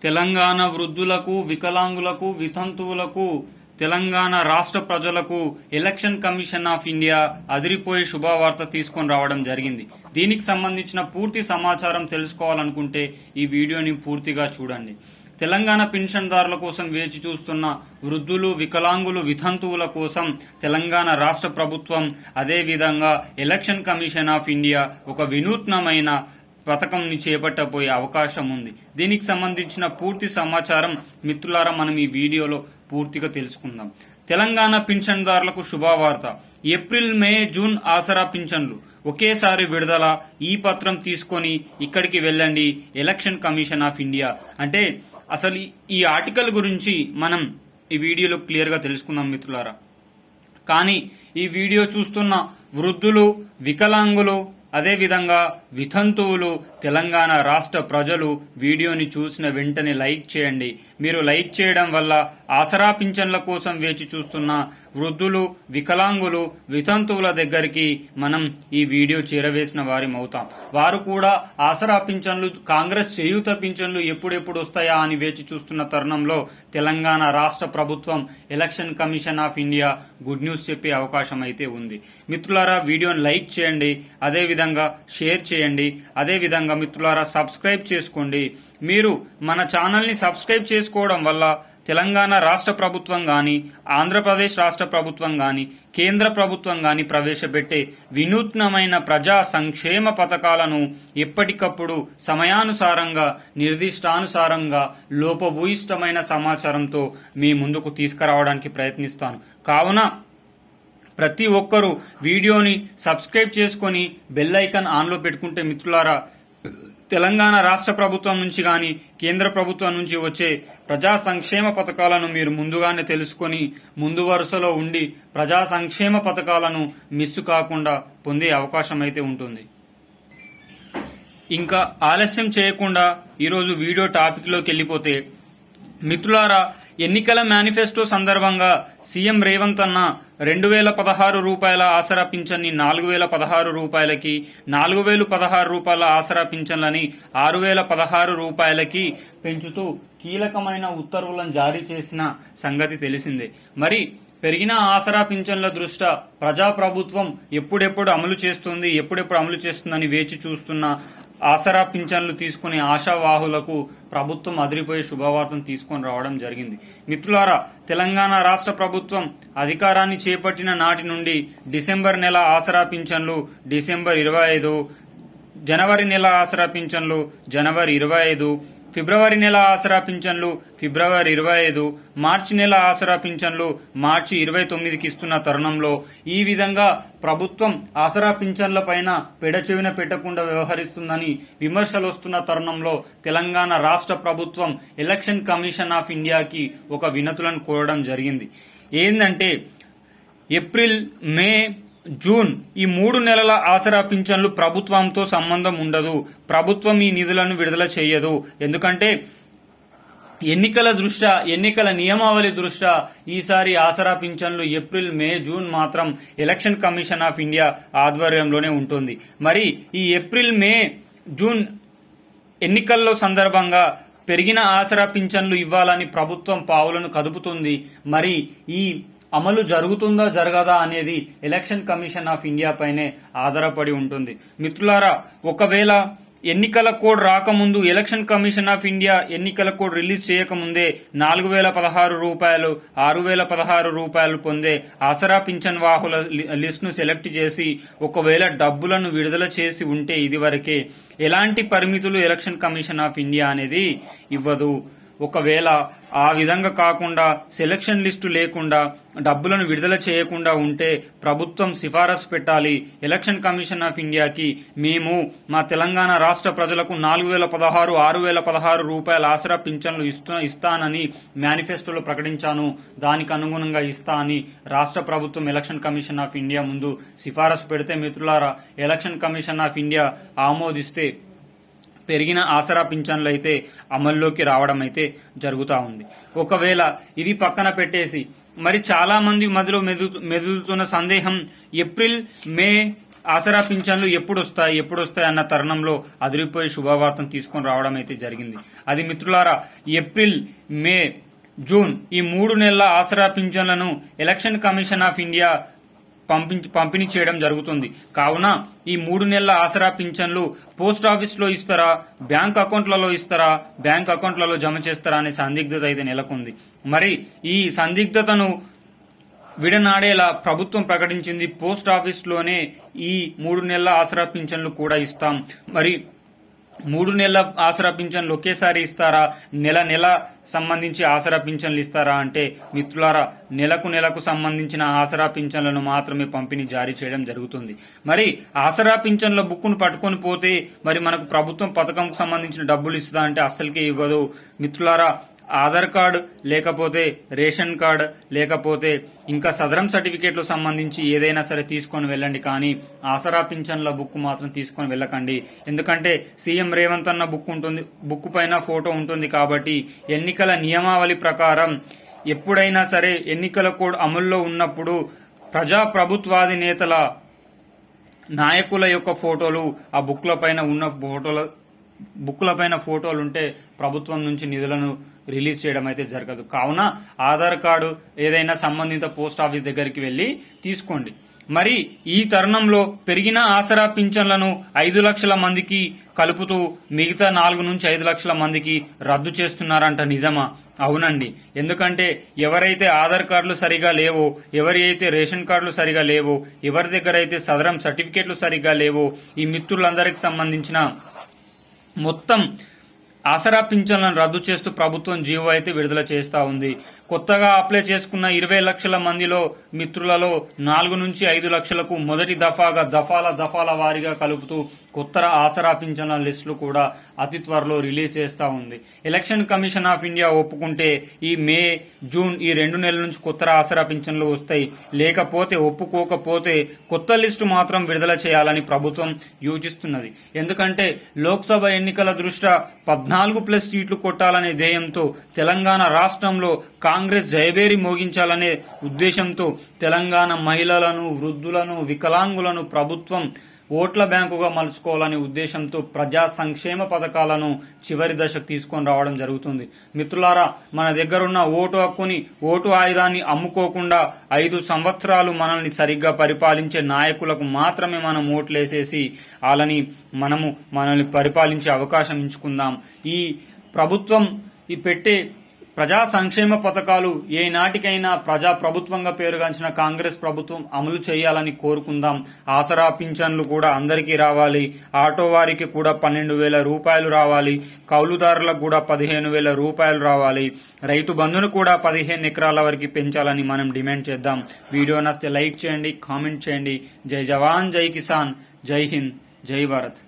తెలంగాణ వృద్ధులకు, వికలాంగులకు, వితంతువులకు, తెలంగాణ రాష్ట్ర ప్రజలకు ఎలక్షన్ కమిషన్ ఆఫ్ ఇండియా అదిరిపోయే శుభవార్త తీసుకొని రావడం జరిగింది. దీనికి సంబంధించిన పూర్తి సమాచారం తెలుసుకోవాలనుకుంటే ఈ వీడియోని పూర్తిగా చూడండి. తెలంగాణ పెన్షన్దారుల కోసం వేచి చూస్తున్న వృద్ధులు, వికలాంగులు, వితంతువుల కోసం తెలంగాణ రాష్ట్ర ప్రభుత్వం అదేవిధంగా ఎలక్షన్ కమిషన్ ఆఫ్ ఇండియా ఒక వినూత్నమైన పథకంని చేపట్టబోయే అవకాశం ఉంది. దీనికి సంబంధించిన పూర్తి సమాచారం మిత్రులారా మనం ఈ వీడియోలో పూర్తిగా తెలుసుకుందాం. తెలంగాణ పింఛన్దారులకు శుభవార్త. ఏప్రిల్, మే, జూన్ ఆసరా పింఛన్లు ఒకేసారి విడుదల. ఈ పత్రం తీసుకొని ఇక్కడికి వెళ్ళండి ఎలక్షన్ కమిషన్ ఆఫ్ ఇండియా. అంటే అసలు ఈ ఆర్టికల్ గురించి మనం ఈ వీడియోలో క్లియర్ గా తెలుసుకుందాం మిత్రులారా. కానీ ఈ వీడియో చూస్తున్న వృద్ధులు, వికలాంగులు, అదేవిధంగా వితంతువులు, తెలంగాణ రాష్ట్ర ప్రజలు వీడియోని చూసిన వెంటనే లైక్ చేయండి. మీరు లైక్ చేయడం వల్ల ఆసరా పింఛన్ల కోసం వేచి చూస్తున్న వృద్ధులు, వికలాంగులు, వితంతువుల దగ్గరికి మనం ఈ వీడియో చేరవేసిన వారిం అవుతాం. వారు కూడా ఆసరా పింఛన్లు, కాంగ్రెస్ చేయూత పింఛన్లు ఎప్పుడెప్పుడు వస్తాయా అని వేచి చూస్తున్న తరుణంలో తెలంగాణ రాష్ట్ర ప్రభుత్వం election commission of India good news చెప్పే అవకాశం అయితే ఉంది. మిత్రులారా, వీడియోని లైక్ చేయండి, అదేవిధంగా షేర్ చేయండి, అదేవిధంగా మిత్రులారా సబ్స్క్రైబ్ చేసుకోండి. మీరు మన ఛానల్ ని సబ్స్క్రైబ్ చేసుకోవడం వల్ల తెలంగాణ రాష్ట్ర ప్రభుత్వం గాని, ఆంధ్రప్రదేశ్ రాష్ట్ర ప్రభుత్వం గాని, కేంద్ర ప్రభుత్వం గాని ప్రవేశపెట్టే వినూత్నమైన ప్రజా సంక్షేమ పథకాలను ఎప్పటికప్పుడు సమయానుసారంగా, నిర్దిష్టానుసారంగా, లోపభూయిష్టమైన సమాచారంతో మీ ముందుకు తీసుకురావడానికి ప్రయత్నిస్తాను. కావున ప్రతి ఒక్కరూ వీడియోని సబ్స్క్రైబ్ చేసుకొని బెల్ ఐకాన్ ఆన్లో పెట్టుకుంటే మిత్రులారా తెలంగాణ రాష్ట్ర ప్రభుత్వం నుంచి గాని, కేంద్ర ప్రభుత్వం నుంచి వచ్చే ప్రజా సంక్షేమ పథకాలను మీరు ముందుగానే తెలుసుకొని ముందు వరుసలో ఉండి ప్రజా సంక్షేమ పథకాలను మిస్ కాకుండా పొందే అవకాశం అయితే ఉంటుంది. ఇంకా ఆలస్యం చేయకుండా ఈరోజు వీడియో టాపిక్ లోకి వెళ్ళిపోతే మిత్రులారా, ఎన్నికల మేనిఫెస్టో సందర్భంగా సీఎం రేవంత్ అన్న 2016 రూపాయల ఆసరా పింఛన్ని 4016 రూపాయలకి, 4016 రూపాయల ఆసరా పింఛన్లని 6016 రూపాయలకి పెంచుతూ కీలకమైన ఉత్తర్వులను జారీ చేసిన సంగతి తెలిసిందే. మరి పెరిగిన ఆసరా పింఛన్ల దృష్ట్యా ప్రజాప్రభుత్వం ఎప్పుడెప్పుడు అమలు చేస్తుందని వేచి చూస్తున్న ఆసరా పింఛన్లు తీసుకునే ఆశావాహులకు ప్రభుత్వం అదిరిపోయే శుభవార్తను తీసుకొని రావడం జరిగింది. మిత్రులారా, తెలంగాణ రాష్ట్ర ప్రభుత్వం అధికారాన్ని చేపట్టిన నాటి నుండి డిసెంబర్ నెల ఆసరా పింఛన్లు డిసెంబర్ 25, జనవరి నెల ఆసరా పింఛన్లు జనవరి 25, ఫిబ్రవరి నెల ఆసరా పింఛన్లు ఫిబ్రవరి 25, మార్చి నెల ఆసరా పింఛన్లు మార్చి 29కి ఇస్తున్న తరుణంలో ఈ విధంగా ప్రభుత్వం ఆసరా పింఛన్ల పైన పెడచెవిన పెట్టకుండా వ్యవహరిస్తుందని విమర్శలు వస్తున్న తరుణంలో తెలంగాణ రాష్ట్ర ప్రభుత్వం ఎలక్షన్ కమిషన్ ఆఫ్ ఇండియాకి ఒక వినతులను కోరడం జరిగింది. ఏందంటే ఏప్రిల్, మే, జూన్ ఈ 3 నెలల ఆసరా పింఛన్లు ప్రభుత్వంతో సంబంధం ఉండదు. ప్రభుత్వం ఈ నిధులను విడుదల చేయదు. ఎందుకంటే ఎన్నికల నియమావళి దృష్ట్యా ఈసారి ఆసరా పింఛన్లు ఏప్రిల్, మే, జూన్ మాత్రం ఎలక్షన్ కమిషన్ ఆఫ్ ఇండియా ఆధ్వర్యంలోనే ఉంటుంది. మరి ఈ ఏప్రిల్, మే, జూన్ ఎన్నికల్లో సందర్భంగా పెరిగిన ఆసరా పింఛన్లు ఇవ్వాలని ప్రభుత్వం పావులను కదుపుతుంది. మరి ఈ అమలు జరుగుతుందా జరగదా అనేది ఎలక్షన్ కమిషన్ ఆఫ్ ఇండియా పైనే ఆధారపడి ఉంటుంది. మిత్రులారా, ఒకవేళ ఎన్నికల కోడ్ రాకముందు ఎలక్షన్ కమిషన్ ఆఫ్ ఇండియా ఎన్నికల కోడ్ రిలీజ్ చేయకముందే 4016 రూపాయలు, 6016 రూపాయలు పొందే ఆసరా పింఛన్ వాహుల లిస్ట్ ను సెలెక్ట్ చేసి ఒకవేళ డబ్బులను విడుదల చేసి ఉంటే ఇదివరకే ఎలాంటి పరిమితులు ఎలక్షన్ కమిషన్ ఆఫ్ ఇండియా అనేది ఇవ్వదు. ఒకవేళ ఆ విధంగా కాకుండా సెలక్షన్ లిస్టు లేకుండా డబ్బులను విడుదల చేయకుండా ఉంటే ప్రభుత్వం సిఫారసు పెట్టాలి ఎలక్షన్ కమిషన్ ఆఫ్ ఇండియాకి. మేము మా తెలంగాణ రాష్ట్ర ప్రజలకు 4016, 6016 రూపాయల ఆసరా పింఛన్లు ఇస్తానని మేనిఫెస్టోలో ప్రకటించాను. దానికి అనుగుణంగా ఇస్తా అని రాష్ట్ర ప్రభుత్వం ఎలక్షన్ కమిషన్ ఆఫ్ ఇండియా ముందు సిఫారసు పెడితే మిత్రులారా ఎలక్షన్ కమిషన్ ఆఫ్ ఇండియా ఆమోదిస్తే పెరిగిన ఆసరా పింఛన్లు అయితే అమల్లోకి రావడం అయితే జరుగుతూ ఉంది. ఒకవేళ ఇది పక్కన పెట్టేసి మరి చాలా మంది మధ్యలో మెదులుతున్న సందేహం ఏప్రిల్, మే, ఆసరా పింఛన్లు ఎప్పుడు వస్తాయి అన్న తరుణంలో అదిరిపోయే శుభవార్తను తీసుకొని రావడం అయితే జరిగింది. అది మిత్రులారా, ఏప్రిల్, మే, జూన్ ఈ 3 నెలల ఆసరా పింఛన్లను ఎలక్షన్ కమిషన్ ఆఫ్ ఇండియా పంపిణీ చేయడం జరుగుతుంది. కావున ఈ 3 నెలల ఆసరా పింఛన్లు పోస్ట్ ఆఫీస్ లో ఇస్తారా, బ్యాంక్ అకౌంట్లలో జమ చేస్తారా అనే సందిగ్ధత అయితే నెలకొంది. మరి ఈ సందిగ్ధతను విడనాడేలా ప్రభుత్వం ప్రకటించింది, పోస్ట్ ఆఫీస్ లోనే ఈ 3 నెలల ఆసరా పింఛన్లు కూడా ఇస్తాం. మరి 3 నెలల ఆసరా పింఛన్లు ఒకేసారి ఇస్తారా, నెల సంబంధించి ఆసరా పింఛన్లు ఇస్తారా అంటే మిత్రులారా, నెలకు సంబంధించిన ఆసరా పింఛన్లను మాత్రమే పంపిణీ జారీ చేయడం జరుగుతుంది. మరి ఆసరా పింఛన్ల బుక్కును పట్టుకొని పోతే మరి మనకు ప్రభుత్వం పథకంకు సంబంధించిన డబ్బులు ఇస్తుందా అంటే అస్సలకే ఇవ్వదు మిత్రులారా. ఆధార్ కార్డు లేకపోతే రేషన్ కార్డు లేకపోతే ఇంకా సదరం సర్టిఫికేట్లు సంబంధించి ఏదైనా సరే తీసుకొని వెళ్ళండి, కానీ ఆసరా పింఛన్ల బుక్ మాత్రం తీసుకొని వెళ్ళకండి. ఎందుకంటే సీఎం రేవంత్ అన్న బుక్ పైన ఫోటో ఉంటుంది కాబట్టి ఎన్నికల నియమావళి ప్రకారం ఎప్పుడైనా సరే ఎన్నికల కోడ్ అమల్లో ఉన్నప్పుడు ప్రజాప్రభుత్వాది నేతల నాయకుల యొక్క ఫోటోలు ఆ బుక్ల పైన ఫోటోలు ఉంటే ప్రభుత్వం నుంచి నిధులను రిలీజ్ చేయడం అయితే జరగదు. కావున ఆధార్ కార్డు ఏదైనా సంబంధిత పోస్ట్ ఆఫీస్ దగ్గరికి వెళ్లి తీసుకోండి. మరి ఈ తరుణంలో పెరిగిన ఆసరా పింఛన్లను 5 లక్షల మందికి కలుపుతూ మిగతా 4 నుంచి 5 లక్షల మందికి రద్దు చేస్తున్నారంట. నిజమా? అవునండి. ఎందుకంటే ఎవరైతే ఆధార్ కార్డులు సరిగా లేవో, ఎవరైతే రేషన్ కార్డులు సరిగా లేవో, ఎవరి దగ్గర అయితే సదరం సర్టిఫికేట్లు సరిగా లేవో, ఈ మిత్రులందరికి సంబంధించిన మొత్తం ఆసరా పింఛన్లను రద్దు చేస్తూ ప్రభుత్వం జీవో అయితే విడుదల చేస్తా ఉంది. కొత్తగా అప్లై చేసుకున్న 20 లక్షల మందిలో మిత్రులలో 4 నుంచి 5 లక్షలకు మొదటి దఫాల వారీగా కలుపుతూ కొత్త ఆసరా పింఛన్ల లిస్టులు కూడా అతి త్వరలో రిలీజ్ చేస్తా ఉంది. ఎలక్షన్ కమిషన్ ఆఫ్ ఇండియా ఒప్పుకుంటే ఈ మే, జూన్ ఈ 2 నెలల నుంచి కొత్త ఆసరా పింఛన్లు వస్తాయి. లేకపోతే ఒప్పుకోకపోతే కొత్త లిస్టు మాత్రం విడుదల చేయాలని ప్రభుత్వం యోచిస్తున్నది. ఎందుకంటే లోక్సభ ఎన్నికల దృష్ట్యా 14+ సీట్లు కొట్టాలనే ధ్యేయంతో తెలంగాణ రాష్ట్రంలో కాంగ్రెస్ జయబేరి మోగించాలనే ఉద్దేశంతో తెలంగాణ మహిళలను, వృద్ధులను, వికలాంగులను ప్రభుత్వం ఓట్ల బ్యాంకుగా మలుచుకోవాలనే ఉద్దేశంతో ప్రజా సంక్షేమ పథకాలను చివరి దశకు తీసుకొని రావడం జరుగుతుంది. మిత్రులారా, మన దగ్గరున్న ఓటు హక్కుని, ఓటు ఆయుధాన్ని అమ్ముకోకుండా 5 సంవత్సరాలు మనల్ని సరిగ్గా పరిపాలించే నాయకులకు మాత్రమే మనం ఓట్లేసేసి మనల్ని పరిపాలించే అవకాశం ఎంచుకుందాం. ఈ ప్రభుత్వం పెట్టే ప్రజా సంక్షేమ పథకాలు ఏ నాటికైనా ప్రజా ప్రభుత్వంగా పేరుగాంచిన కాంగ్రెస్ ప్రభుత్వం అమలు చేయాలని కోరుకుందాం. ఆసరా పింఛన్లు కూడా అందరికీ రావాలి. ఆటో వారికి కూడా 12,000 రూపాయలు రావాలి. కౌలుదారులకు కూడా 15,000 రూపాయలు రావాలి. రైతు బంధును కూడా 15 ఎకరాల వరకు పెంచాలని మనం డిమాండ్ చేద్దాం. వీడియో నచ్చితే లైక్ చేయండి, కామెంట్ చేయండి. జై జవాన్, జై కిసాన్, జై హింద్, జై భారత్.